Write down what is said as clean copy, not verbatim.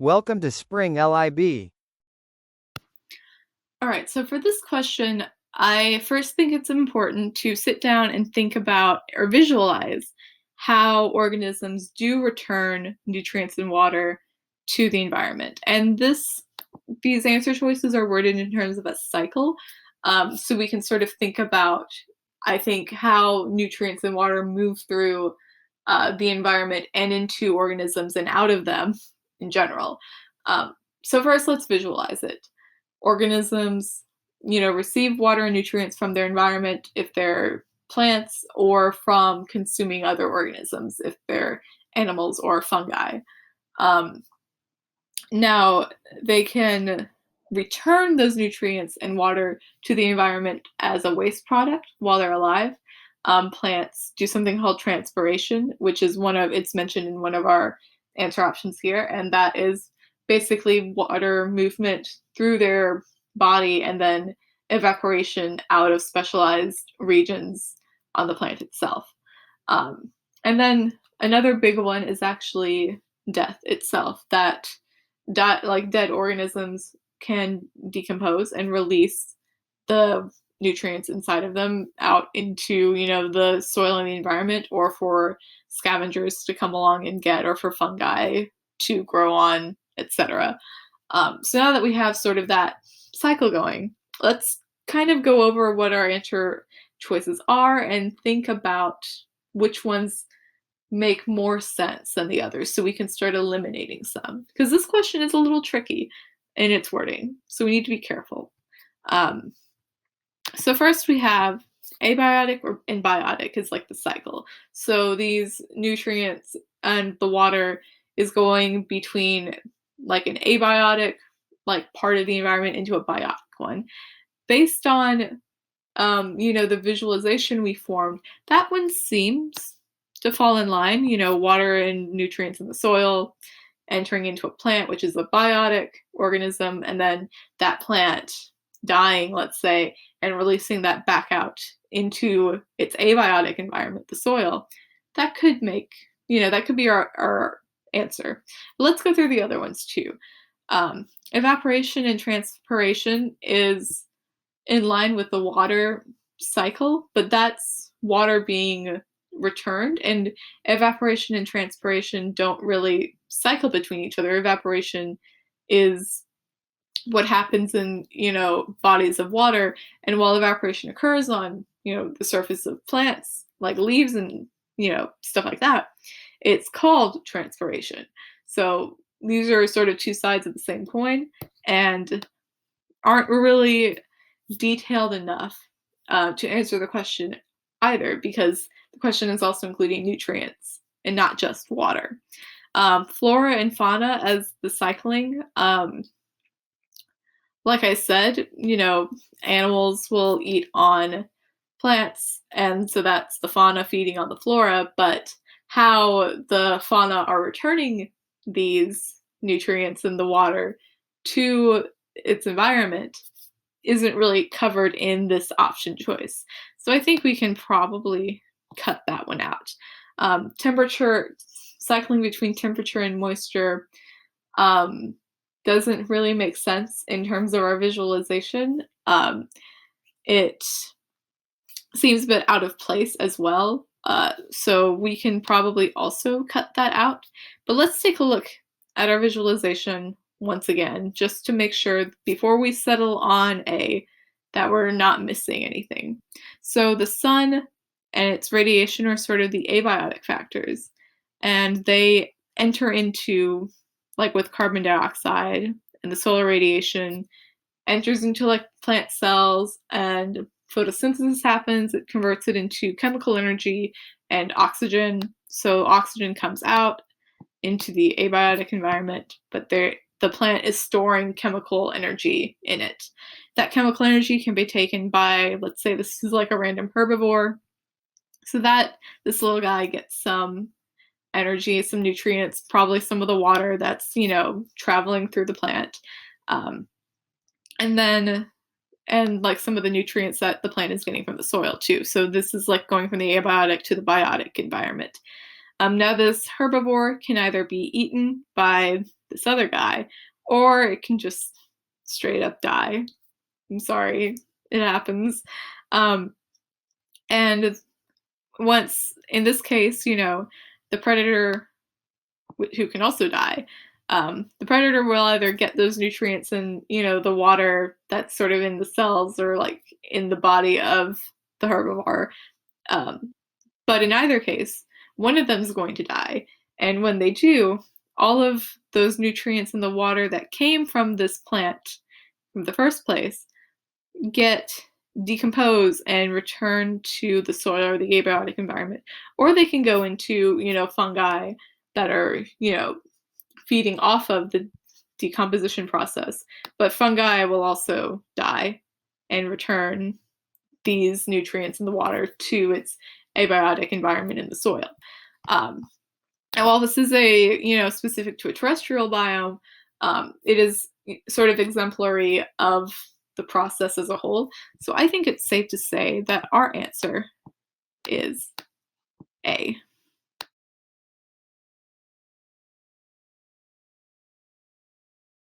Welcome to Spring LIB. All right, so for this question, I first think it's important to sit down and think about or visualize how organisms do return nutrients and water to the environment. And these answer choices are worded in terms of a cycle. So we can sort of think about, I think, how nutrients and water move through the environment and into organisms and out of them in general. So first, let's visualize it. Organisms, receive water and nutrients from their environment if they're plants, or from consuming other organisms if they're animals or fungi. Um, Now, they can return those nutrients and water to the environment as a waste product while they're alive. Plants do something called transpiration, which is it's mentioned in one of our answer options here, and that is basically water movement through their body and then evaporation out of specialized regions on the plant itself. Um, and then another big one is actually death itself, that like dead organisms can decompose and release the nutrients inside of them out into the soil and the environment, or for scavengers to come along and get, or for fungi to grow on, etc. So now that we have sort of that cycle going, let's kind of go over what our answer choices are and think about which ones make more sense than the others, so we can start eliminating some. Because this question is a little tricky in its wording, so we need to be careful. So first we have abiotic and biotic is like the cycle. So these nutrients and the water is going between like an abiotic, like part of the environment, into a biotic one. Based on the visualization we formed, that one seems to fall in line. Water and nutrients in the soil entering into a plant, which is a biotic organism, and then that plant dying, let's say, and releasing that back out into its abiotic environment, the soil. That could that could be our answer. But let's go through the other ones too. Evaporation and transpiration is in line with the water cycle, but that's water being returned, and evaporation and transpiration don't really cycle between each other. Evaporation is what happens in bodies of water, and while evaporation occurs on the surface of plants like leaves and stuff like that, it's called transpiration. So these are sort of two sides of the same coin and aren't really detailed enough to answer the question either, because the question is also including nutrients and not just water. Flora and fauna as the cycling. Like I said, animals will eat on plants, and so that's the fauna feeding on the flora, but how the fauna are returning these nutrients in the water to its environment isn't really covered in this option choice. So I think we can probably cut that one out. Temperature, cycling between temperature and moisture, doesn't really make sense in terms of our visualization. It seems a bit out of place as well. So we can probably also cut that out. But let's take a look at our visualization once again, just to make sure before we settle on that we're not missing anything. So the sun and its radiation are sort of the abiotic factors, and they enter into, like with carbon dioxide, and the solar radiation enters into like plant cells, and photosynthesis happens. It converts it into chemical energy and oxygen. So oxygen comes out into the abiotic environment, but the plant is storing chemical energy in it. That chemical energy can be taken by, let's say this is like a random herbivore, so that this little guy gets some energy, some nutrients, probably some of the water that's traveling through the plant, and like some of the nutrients that the plant is getting from the soil too. So this is like going from the abiotic to the biotic environment. Now this herbivore can either be eaten by this other guy, or it can just straight up die. I'm sorry, it happens. Um, and once, in this case, the predator, who can also die, the predator will either get those nutrients in, the water that's sort of in the cells or like in the body of the herbivore. Um, but in either case, one of them is going to die. And when they do, all of those nutrients in the water that came from this plant from the first place get decompose and return to the soil or the abiotic environment. Or they can go into, fungi that are, feeding off of the decomposition process. But fungi will also die and return these nutrients in the water to its abiotic environment in the soil. Um, and while this is specific to a terrestrial biome, it is sort of exemplary of the process as a whole. So I think it's safe to say that our answer is A.